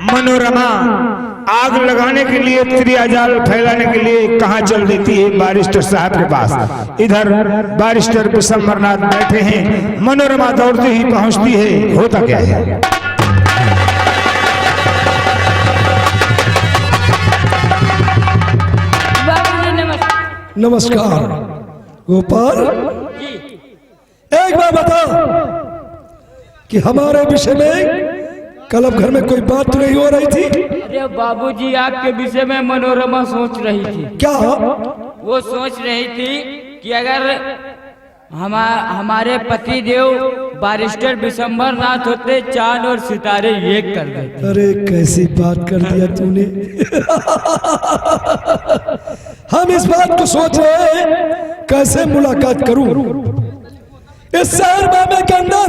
मनोरमा आग लगाने के लिए, त्रियाजाल फैलाने के लिए कहाँ चल देती है? बारिस्टर साहब के पास। इधर बारिस्टर विशंबरनाथ बैठे हैं, मनोरमा दौड़ती ही पहुंचती है। होता क्या है? नमस्कार गोपाल, एक बार बता कि हमारे विषय में कल अब घर में कोई बात तो नहीं हो रही थी? अरे बाबूजी, आपके विषय में मनोरमा सोच रही थी। क्या? वो सोच रही थी कि अगर हमारे पति देव बारिस्टर विशंबरनाथ होते, चांद और सितारे एक कर देते। अरे कैसी बात कर दिया तूने। हम इस बात को सोच रहे हैं कैसे मुलाकात करूं। इस शहर बाबे के अंदर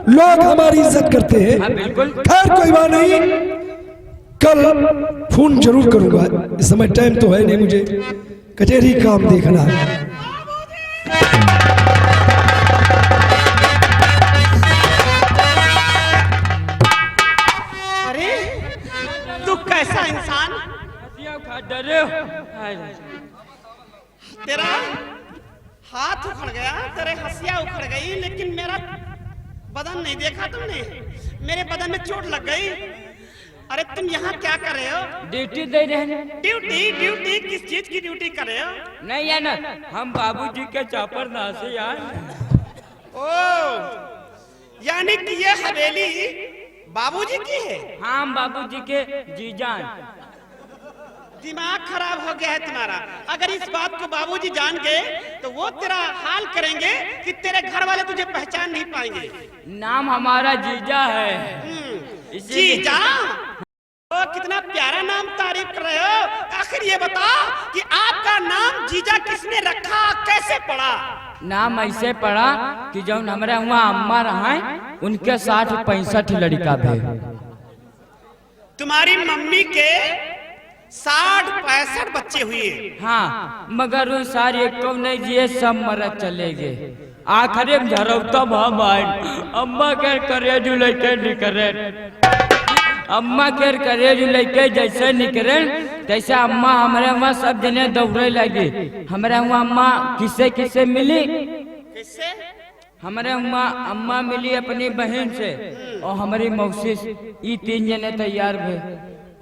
लोग हमारी इज्जत करते हैं। हाँ, बिल्कुल। खैर कोई बात नहीं, कल फोन जरूर करूंगा। इस समय टाइम तो है नहीं, मुझे कचहरी काम देखना है। अरे तू कैसा इंसान, डरे हो? तेरा हाथ उखड़ गया, तेरे हंसिया उखड़ गई, लेकिन मेरा बदन नहीं देखा तुमने? मेरे बदन में चोट लग गई। अरे तुम यहाँ क्या कर रहे हो? ड्यूटी दे रहे हैं। ड्यूटी? ड्यूटी किस चीज की ड्यूटी कर रहे हो? नहीं है ना, हम बाबूजी के चापर ना से यार। ओ, यानी कि ये हवेली बाबूजी की है? हाँ, हम बाबूजी के जीजान। दिमाग खराब हो गया है तुम्हारा। अगर इस बात को बाबूजी जान गए तो वो तेरा हाल करेंगे कि तेरे घर वाले तुझे पहचान नहीं पाएंगे। नाम हमारा जीजा है। जीजा? ओ, कितना प्यारा नाम तारीफ कर रहे हो। आखिर ये बता कि आपका नाम जीजा किसने रखा, कैसे पड़ा? नाम ऐसे पड़ा कि जब हमारे वहाँ अम्मा रहा उनके 60-65 लड़का भे। तुम्हारी मम्मी के 60-65 बच्चे हुए? हाँ, मगर वो सारे एक नहीं जिए, सब मरद चले गए। आखिर में झरौता भाम आए, अम्मा के करेजू लेके निकले। अम्मा के करेजू लेके जैसे निकले तैसे अम्मा हमारे वहाँ सब जने दौड़े लगे। हमारे वहाँ अम्मा किससे किससे मिली? किससे? हमारे अम्मा मिली अपनी बहन से, और हमारी मौसी से। ये 3 जने तैयार हुए।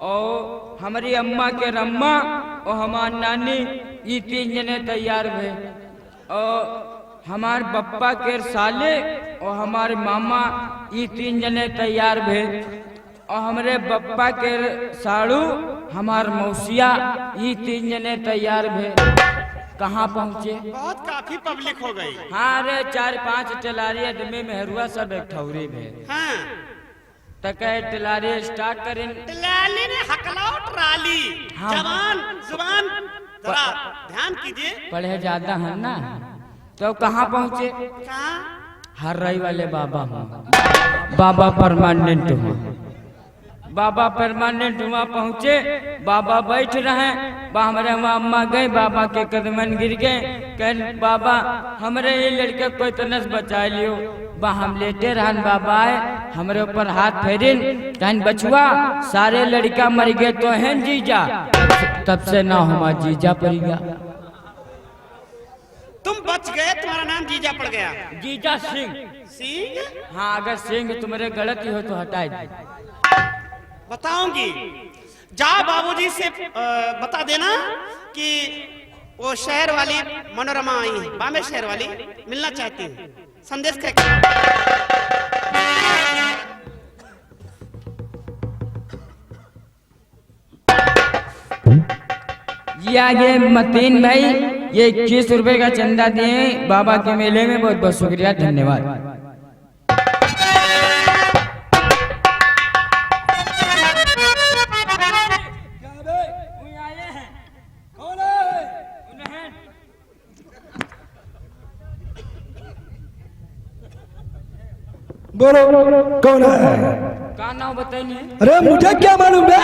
और हमारी अम्मा के रम्मा और हमारी नानी, ये 3 जने तैयार हुए। और हमारे पप्पा के साले और हमारे मामा, ये 3 जने तैयार हुए। और हमारे पप्पा के साड़ू, हमार मौसिया, ये 3 जने तैयार हुए। कहाँ पहुँचे? बहुत काफी पब्लिक हो गई। हाँ रे, 4-5 टेलारी आदमी मेहरुआ सब एक ठौरी में। हाँ, तके टेलारी स्टार्ट करें। टेलाली ने हकलाओ ट्राली। हाँ। जवान जुबान जरा ध्यान कीजिए। पढ़े ज्यादा है ना, तो कहाँ पहुँचे? कहाँ? हर रही वाले बाबा हूँ, बाबा परमानेंट हुआ। बाबा परमानेंट हुआ पहुँचे, बाबा बैठ रहे। हमारे वहाँ अम्मा गए, बाबा के कदमन गिर गए। कह बाबा हमारे ये लड़के को तनस बचा लियो। हम लेटे रहन, बाबा आए हमारे ऊपर हाथ फेरिन, कहन बचुआ सारे लड़का मर गए तो हैं जीजा। तब से ना हुआ जीजा पड़ गया। तुम बच गए, तुम्हारा नाम जीजा पड़ गया। जीजा सिंह। सिंह? हाँ, अगर सिंह तुम्हारे गलती हो तो हटा दे। बताऊंगी। जा बाबूजी से बता देना कि वो शहर वाली मनोरमा आई है, बॉम्बे शहर वाली, मिलना चाहती है। संदेश का ये आगे मतीन भाई, ये 21 रुपए का चंदा दिए बाबा के मेले में। बहुत बहुत शुक्रिया, धन्यवाद। बोलो कौन है? का नाम बताइए। अरे मुझे क्या मालूम है?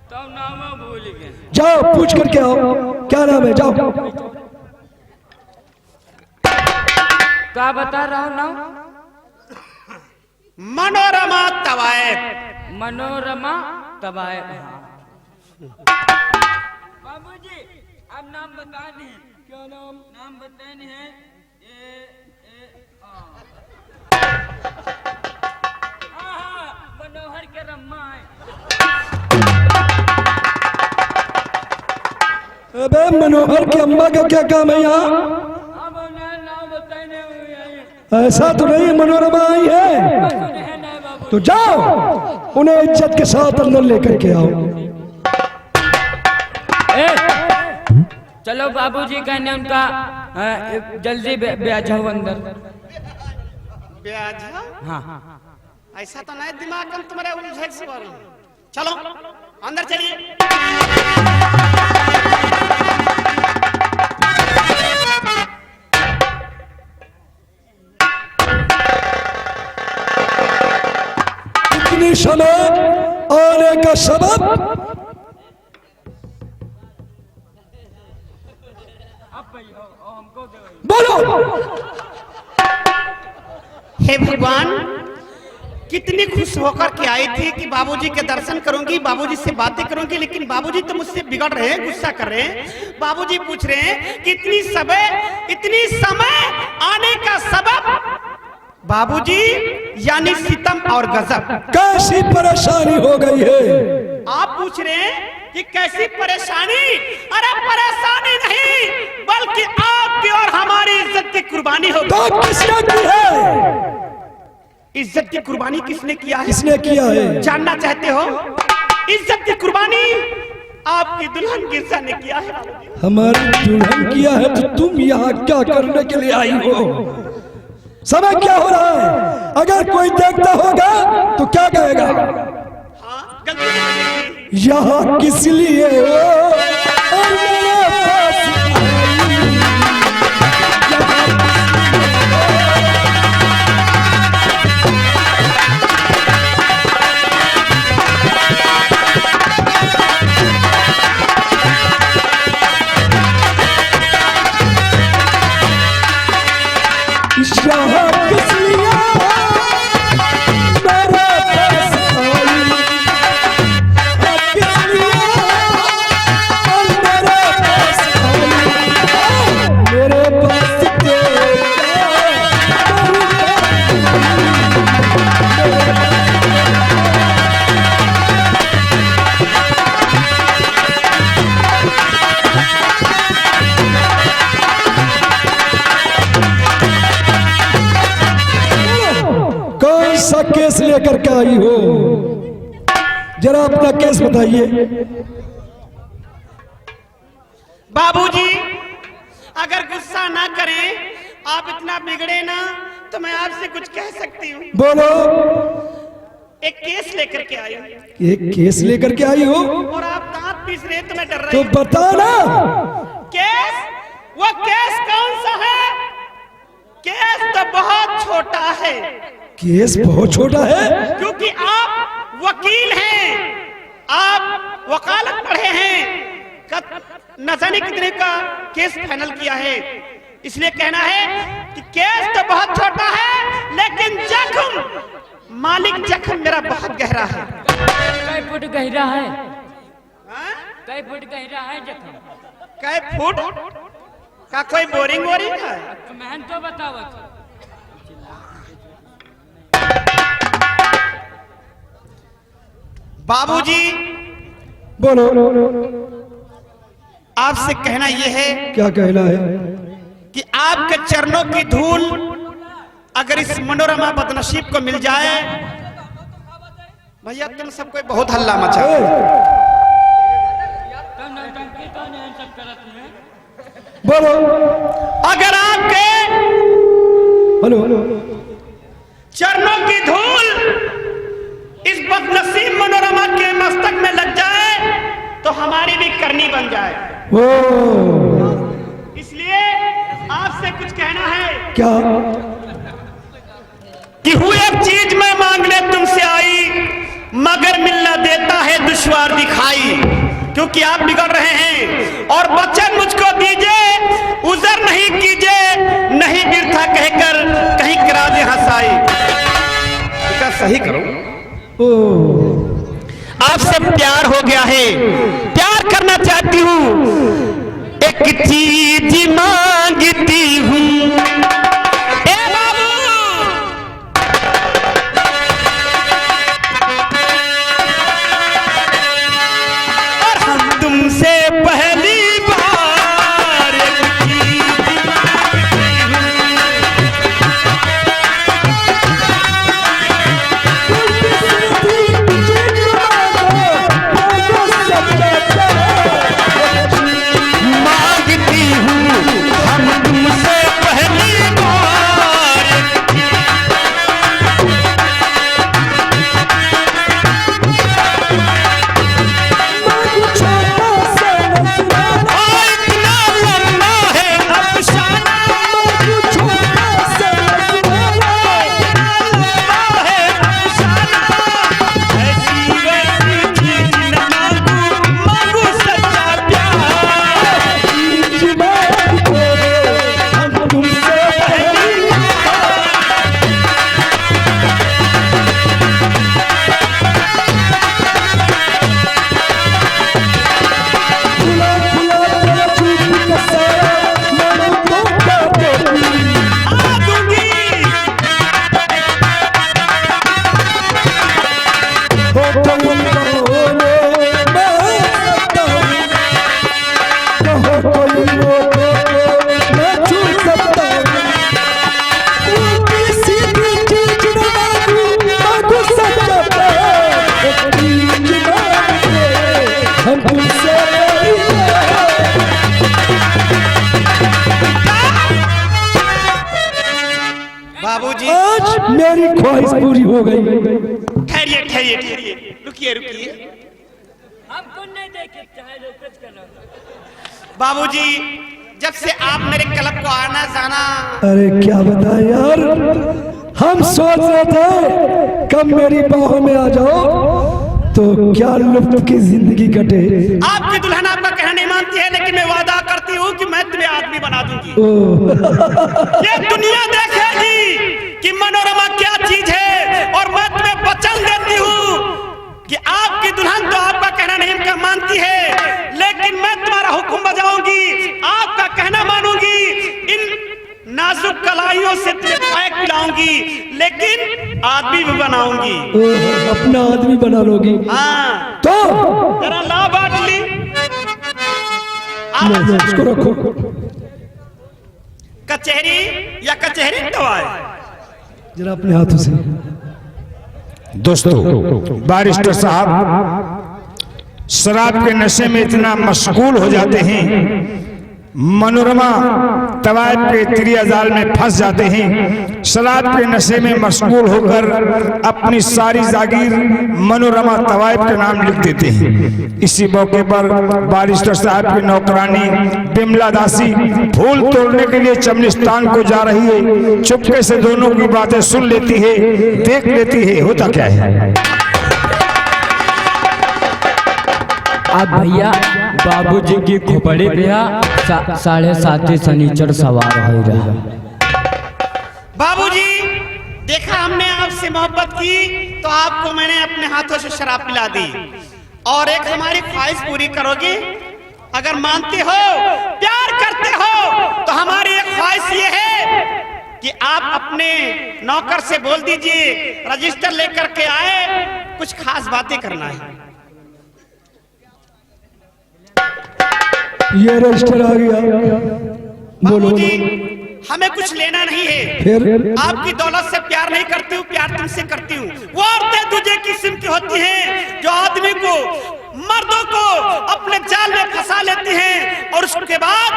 तो नाम भूल गए। जाओ पूछ करके आओ, क्या नाम है? जाओ। क्या बता रहा हूँ नाम? मनोरमा तवायब। मनोरमा तबाय। बाबूजी आप नाम बता दें। क्या नाम? नाम बताने हैं। मनोहर के रम्मा है। अबे मनोहर की अम्मा का क्या काम है यहाँ? अब नाम बताने हुए ऐसा तो नहीं, मनोरमा आई है तो जाओ उन्हें इज्जत के साथ अंदर लेकर के आओ। चलो बाबूजी कहने उनका जल्दी ब्याजाओ अंदर। ब्याज? हाँ ऐसा तो नहीं, दिमाग कम तुम्हारे उलझे से बोल। चलो अंदर चलिए। इतनी समय आने का सबब बोलो। हे भगवान, कितनी खुश होकर के आई थी कि बाबूजी के दर्शन करूंगी, बाबूजी से बातें करूंगी, लेकिन बाबूजी तो मुझसे बिगड़ रहे हैं, गुस्सा कर रहे हैं। बाबूजी पूछ रहे हैं कि इतनी समय आने का सबब। बाबूजी यानी सितम और गजब। कैसी परेशानी हो गई है? आप पूछ रहे हैं कि कैसी परेशानी? अरे परेशानी नहीं, बल्कि आपकी और हमारी इज्जत की कुर्बानी हो। तो किसने की है? इज्जत की कुर्बानी किसने किया है? किसने किया है? जानना चाहते हो? इज्जत की कुर्बानी आपकी दुल्हन गिरजा ने किया है। हमारी दुल्हन किया है तो तुम यहाँ क्या करने के लिए आई हो? समय क्या हो रहा है? अगर कोई देखता होगा तो क्या कहेगा? हाँ, गलती यहाँ किस लिए हो? और मेरे पास केस लेकर के आई हो? जरा अपना केस बताइए। बाबूजी अगर गुस्सा ना करें, आप इतना बिगड़े ना, तो मैं आपसे कुछ कह सकती हूँ। बोलो। एक केस लेकर के आई हूँ। एक केस लेकर के आई हो? और आप दांत पीस रहे तो मैं डर रही तो बता ना। केस? वो केस कौन सा है? केस तो बहुत छोटा है। केस बहुत छोटा है? क्योंकि आप वकील हैं, आप वकालत पढ़े हैं, न जाने कितने का केस फाइनल किया है, इसलिए कहना है कि केस तो बहुत छोटा है, लेकिन जख्म, मालिक जख्म मेरा बहुत गहरा है। कई फुट गहरा है? कई फुट गहरा है जख्म? कई फुट का? कोई बोरिंग वोरिंग है? मैं तो बताओ। बाबूजी बोलो। आपसे कहना यह है। क्या कहना है? कि आपके चरणों की धूल अगर इस मनोरमा बदनसीब को मिल जाए। भैया तुम सबको बहुत हल्ला मचा। बोलो। अगर आपके हेलो चरणों की धूल इस बदनसीब मनोरमा के मस्तक में लग जाए तो हमारी भी करनी बन जाए। इसलिए आपसे कुछ कहना है। क्या? कि हुए अब चीज मैं मांगने तुमसे आई, मगर मिलना देता है दुश्वार दिखाई। क्योंकि आप बिगड़ रहे हैं और वचन मुझको दीजिए, उजर नहीं कीजिए, नहीं बिरथा कहकर कहीं करा दे हंसाई। क्या सही करो? आपसे प्यार हो गया है, प्यार करना चाहती हूँ, एक चीज मांगती हूँ। ए बाबू, और हम तुमसे पहली बार एक चीज मांगती हूँ, हम तुमसे पहली बार इतना लंबा है अफसाना, है अफसाना, ऐसी वैसी चीज न मांगू, मांगू सच्चा प्यार। हम तुमसे पहली आ दूंगी। बाबूजी, आज मेरी ख्वाहिश पूरी हो गई। ठहरिए ठहरिए ठहरिए, रुकिए रुकिए। हमको नहीं देखे चाहे जो कुछ करो। बाबूजी, जब से आप मेरे क्लब को आना जाना, अरे क्या बताएं यार, हम सोच रहे थे कब मेरी बाहों में आ जाओ तो क्या लुत्फ की जिंदगी कटे। आपकी दुल्हन आपका कहना नहीं मानती है, लेकिन मैं वादा करती हूँ कि मैं तुम्हें आदमी बना दूंगी। ये दुनिया देखेगी कि मनोरमा क्या चीज है, और मैं तुम्हें वचन देती हूँ कि आपकी दुल्हन तो आपका कहना नहीं मानती है, लेकिन मैं तुम्हारा हुक्म बजाऊंगी, आपका कहना मानूंगी, इन नाजुक कलाइयों से तुम्हें पैक पिलाऊंगी, लेकिन आदमी भी बनाऊंगी। अपना आदमी बना लोगी हाँ, तो जरा ला बाटली। ले, इसको रखो। कचहरी या कचहरी दवाई। जरा अपने हाथों से। दोस्तों, बारिस्टर साहब शराब के नशे में इतना मशगूल हो जाते हैं, मनोरमा तवायफ के तिरिया जाल में फंस जाते हैं। शराब के नशे में मशगूल होकर अपनी सारी जागीर मनोरमा तवायफ के नाम लिख देते हैं। इसी मौके पर बारिस्टर साहब की नौकरानी बिमला दासी फूल तोड़ने के लिए चमनिस्तान को जा रही है। चुपके से दोनों की बातें सुन लेती है, देख लेती है होता क्या है। आज भैया बाबूजी की खोपड़ी पे 7:30 शनिचर सवार हो रहा। बाबूजी, देखा हमने आपसे मोहब्बत की तो आपको मैंने अपने हाथों से शराब पिला दी, और एक हमारी ख्वाहिश पूरी करोगे? अगर मानते हो, प्यार करते हो, तो हमारी एक ख्वाहिश ये है कि आप अपने नौकर से बोल दीजिए रजिस्टर लेकर के आए, कुछ खास बातें करना है। ये रजिस्टर आ गया। बोलो। बाबूजी, हमें कुछ लेना नहीं है, फिर आपकी दौलत से प्यार नहीं करती हूँ, प्यार तुमसे करती हूँ। वो औरतें दूसरे किस्म की होती हैं जो आदमी को, मर्दों को अपने जाल में फंसा लेती हैं, और उसके बाद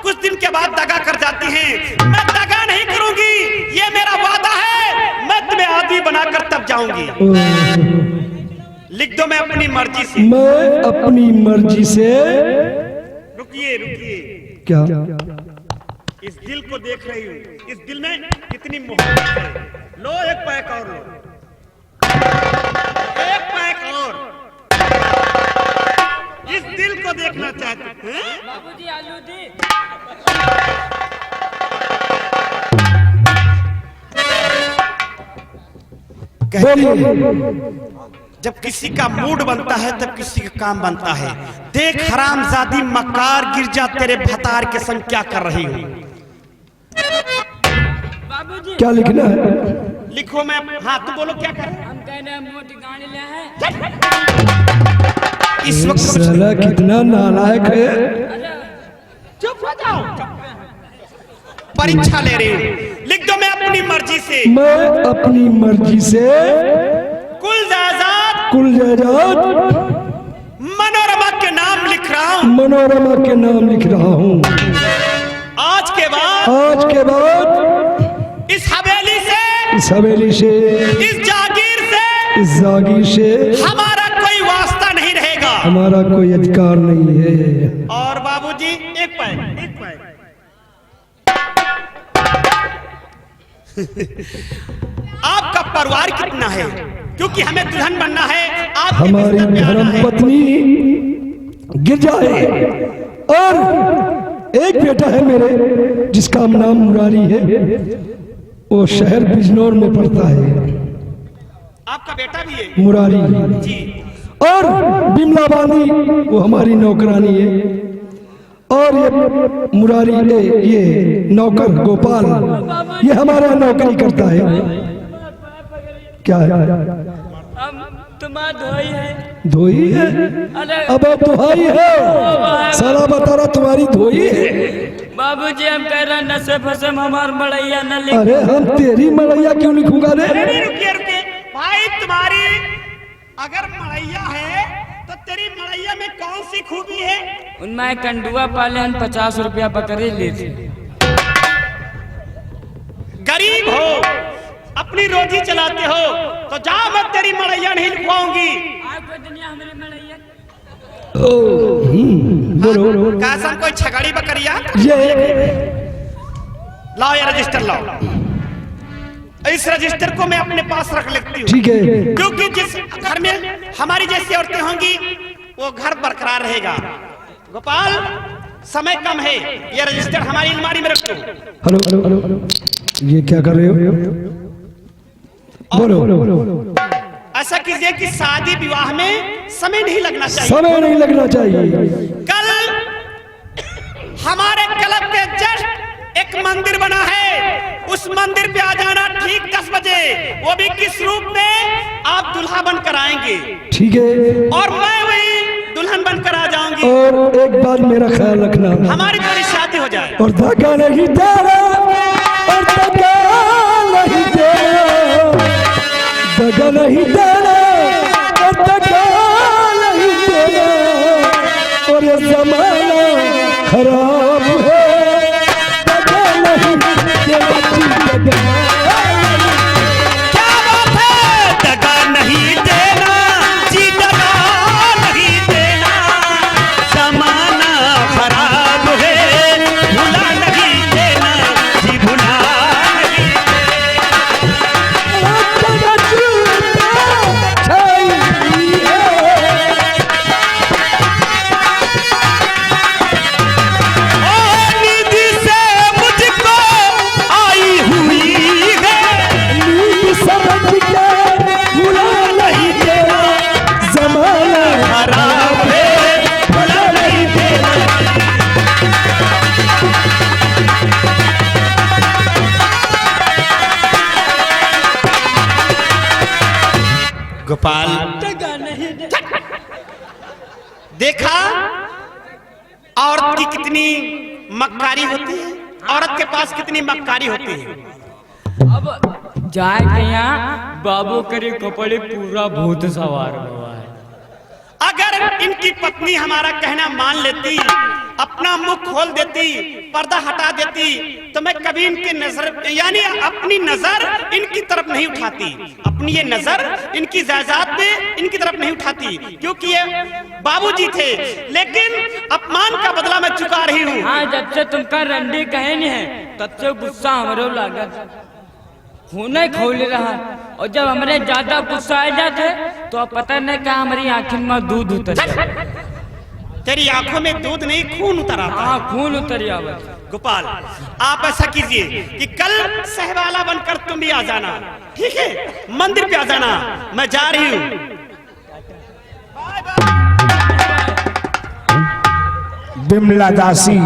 कुछ दिन के बाद दगा कर जाती हैं। मैं दगा नहीं करूंगी, ये मेरा वादा है। मैं तुम्हें आदमी बनाकर तब जाऊंगी। लिख दो, मैं अपनी मर्जी से। मैं अपनी मर्जी से। रुकिए रुकिए, क्या इस दिल को देख रही हूँ, इस दिल में कितनी मोहब्बत है। लो एक पैक और लो, एक पैक और। इस दिल को देखना चाहते हैं। बाबूजी आलू दी। कहते हैं जब किसी का मूड बनता है तब किसी का काम बनता है। देख हरामजादी मक्कार, गिरजा तेरे भतार के संग क्या कर रही हूँ। बाबूजी क्या लिखना है? लिखो मैं। हाँ तू बोलो क्या कर। हम कह रहे हैं मोटी गाड़ी ले हैं। इस वक्त साला कितना नालायक है। चुप हो जाओ। परीक्षा ले रही हूँ, लिख दो मैं अपनी मर्जी से। मैं अपनी मर्जी से कुल जायदाद मनोरमा के नाम लिख रहा हूँ। मनोरमा के नाम लिख रहा हूँ। आज के बाद इस हवेली से इस जागीर से हमारा कोई वास्ता नहीं रहेगा, हमारा कोई अधिकार नहीं है। और बाबूजी एक पैर आपका परिवार कितना है? क्योंकि हमें दुल्हन बनना है। आप हमारी धर्म पत्नी गिरजा है और एक बेटा है मेरे जिसका नाम मुरारी है। वो शहर बिजनौर में पढ़ता है। आपका बेटा भी है? मुरारी जी। और बिमला बांदी वो हमारी नौकरानी है। और ये मुरारी ये नौकर गोपाल ये हमारा नौकरी करता है। क्या है? हम तुम्हारा धोई है। अब दुहाई है। साला बता रहा तुम्हारी धोई है। बाबूजी हम कह रहे हैं नशे फसे हमार मड़ैया न लिख। अरे हम तेरी मड़ैया क्यों लिखूंगा रे? रुकिए भाई, तुम्हारी अगर मड़ैया है तो तेरी मड़ैया में कौन सी खूबी है? उनमें कंडुआ पाले हम 50 रुपया बकरी ली थी। गरीब हो, अपनी रोजी चलाते हो तो जाओ, मैं तेरी मड़ैया नहीं लिखवाऊंगी। बोलो कैसा कोई छगड़ी बकरिया? ये लाओ ये रजिस्टर लाओ। इस रजिस्टर को मैं अपने पास रख लेती हूँ। ठीक है। क्योंकि जिस घर में हमारी जैसी औरतें होंगी वो घर बरकरार रहेगा। गोपाल समय कम है, ये रजिस्टर हमारी अलमारी में रख दो। हेलो, ये क्या कर रहे हो? बोलो। ऐसा कीजिए कि शादी विवाह में समय नहीं लगना चाहिए। समय नहीं लगना चाहिए। कल हमारे क्लब के जस्ट एक मंदिर बना है, उस मंदिर पे आ जाना ठीक 10 बजे। वो भी किस रूप में? आप दुल्हा बनकर आएंगे। ठीक है। और मैं वही दुल्हन बनकर आ जाऊंगी। और एक बात मेरा ख्याल रखना, हमारी तुम्हारी शादी हो जाए। और धक्का नहीं देना, और धक्का नहीं देना, धक्का नहीं देना, और धक्का नहीं देना। और ये जमाना खराब है, धक्का नहीं देना। क्या बात है? दगा नहीं देना जी, दगा नहीं देना। जमाना खराब है, भुला नहीं देना जी, भुला नहीं गोपाल देखा औरत की कितनी मक्कारी होती है, औरत के पास कितनी मक्कारी होती है। अब जाए के यहाँ बाबू करे कपड़े पूरा भूत सवार हुआ है। अगर इनकी पत्नी हमारा कहना मान लेती, अपना मुख खोल देती, पर्दा हटा देती, तो मैं कभी इनकी नजर यानी अपनी नजर इनकी तरफ नहीं उठाती। अपनी ये नजर इनकी जायदाद पे इनकी तरफ नहीं उठाती, क्योंकि ये बाबूजी थे। लेकिन अपमान का बदला मैं चुका रही हूँ। हाँ, जब से तुमका रंडी कहे नहीं है तब से गुस्सा हमरो लागत खून खोल रहा। और जब हमरे ज्यादा गुस्सा आ जाते तो अब पता नहीं क्या हमारी आंखों में दूध उतर जाता। तेरी आंखों में दूध नहीं खून उतर आता। हाँ, खून उतर आवत। गोपाल, आप ऐसा कीजिए कि कल सहवाला बनकर तुम भी आ जाना, ठीक है? मंदिर पे आ जाना, मैं जा रही हूँ। बिमला दासी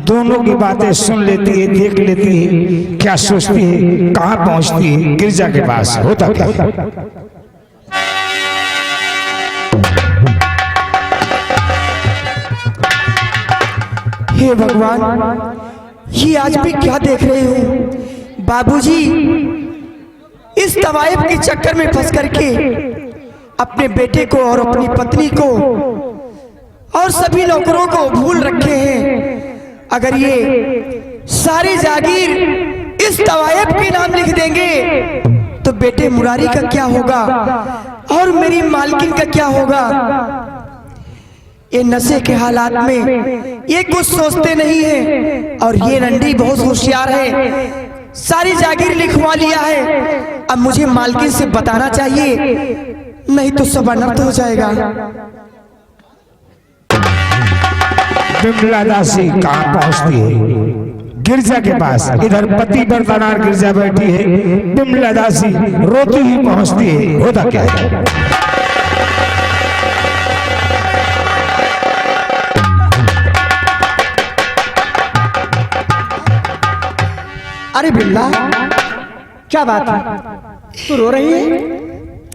दोनों की बातें सुन लेती है, देख लेती है, क्या सोचती है, कहाँ पहुंचती है? गिरजा के पास होता क्या? हे भगवान, ये आज भी क्या देख रहे हो? बाबूजी इस तवायफ के चक्कर में फंस करके अपने बेटे को और अपनी पत्नी को और सभी नौकरों को भूल रखे हैं। अगर ये सारी जागीर इस तवायफ के नाम लिख देंगे तो बेटे मुरारी का क्या होगा और मेरी मालकिन का क्या होगा? ये नशे के हालात में ये कुछ सोचते नहीं है और ये रंडी बहुत होशियार है, सारी जागीर लिखवा लिया है। अब मुझे मालकिन से बताना चाहिए, नहीं तो सब अनर्थ हो जाएगा। बिमला दासी कहाँ पहुंचती है? गिरजा के पास। इधर पति बरतनार गिरजा बैठी है, बिमला दासी रोती ही पहुंचती है। होता क्या है? अरे बिमला, क्या बात है, तू रो रही है?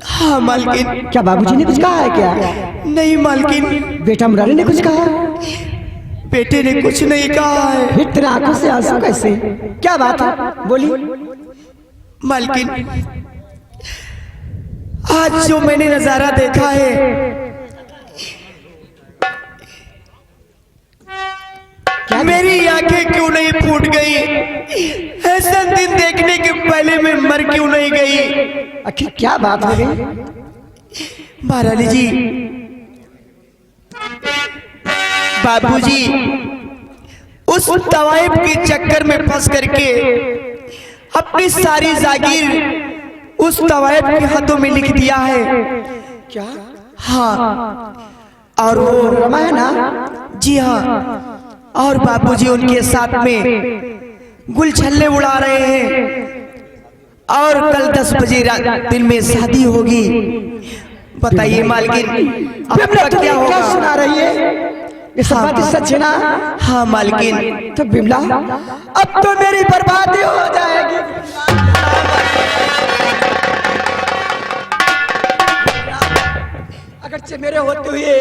हाँ मालकिन। क्या बाबूजी ने कुछ कहा है क्या? नहीं मालकिन। बेटा मुरारी ने कुछ कहा? बेटे ने कुछ नहीं कहा है। फिर तेरे आंखों से आंसू कैसे? क्या बात है, बोली। मालकिन, आज जो मैंने नजारा देखा है, मेरी आंखें क्यों नहीं फूट गई? ऐसा दिन देखने के पहले मैं मर क्यों नहीं गई? आखिर क्या बात हो गई? महारानी जी, बाबूजी उस तवायफ के चक्कर में फंस करके अपनी सारी जागीर उस तवायफ के हाथों में लिख दिया है। क्या? हाँ, और वो रमा है ना? जी हाँ। और बाबूजी उनके साथ में गुल छल्ले उड़ा रहे हैं और कल 10 बजे दिन में शादी होगी। बताइए मालकिन, अब क्या होगा? क्या सुना रही है? ये सब बात सच है ना? हाँ मालकिन। तो बिमला, अब तो मेरी बर्बादी हो जाएगी। अगर मेरे होते हुए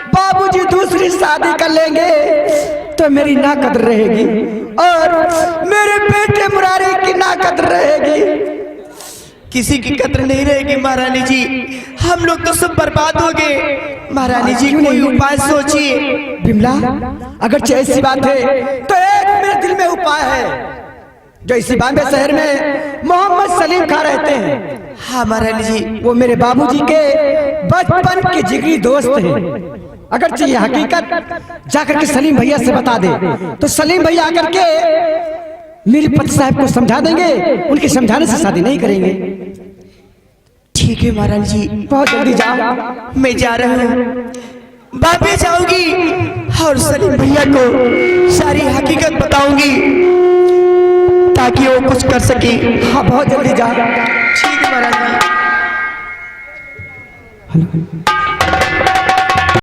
बाबूजी दूसरी शादी कर लेंगे तो मेरी ना कदर रहेगी और मेरे बेटे मुरारी की ना कदर रहेगी। किसी की कदर नहीं रहेगी महारानी जी, हम लोग तो सब बर्बाद हो गए। महारानी जी कोई उपाय सोचिए। बिमला, अगर ऐसी बात है तो एक मेरे दिल में उपाय है। जो इसी बॉम्बे शहर में मोहम्मद सलीम खां रहते हैं। हाँ महारानी जी, वो मेरे बाबूजी के बचपन के जिगरी दोस्त हैं। अगर चाहिए हकीकत जाकर के सलीम भैया से बता दे तो सलीम भैया आकर के मेरे पति साहब को समझा देंगे, उनके समझाने से शादी नहीं करेंगे। ठीक है महारानी जी, बहुत जल्दी जाओ। मैं जा रहा हूँ, बाबे जाऊंगी और सलीम भैया को सारी हकीकत बताऊंगी ताकि वो कुछ कर सके। हाँ बहुत जल्दी जा। ठीक है महाराज।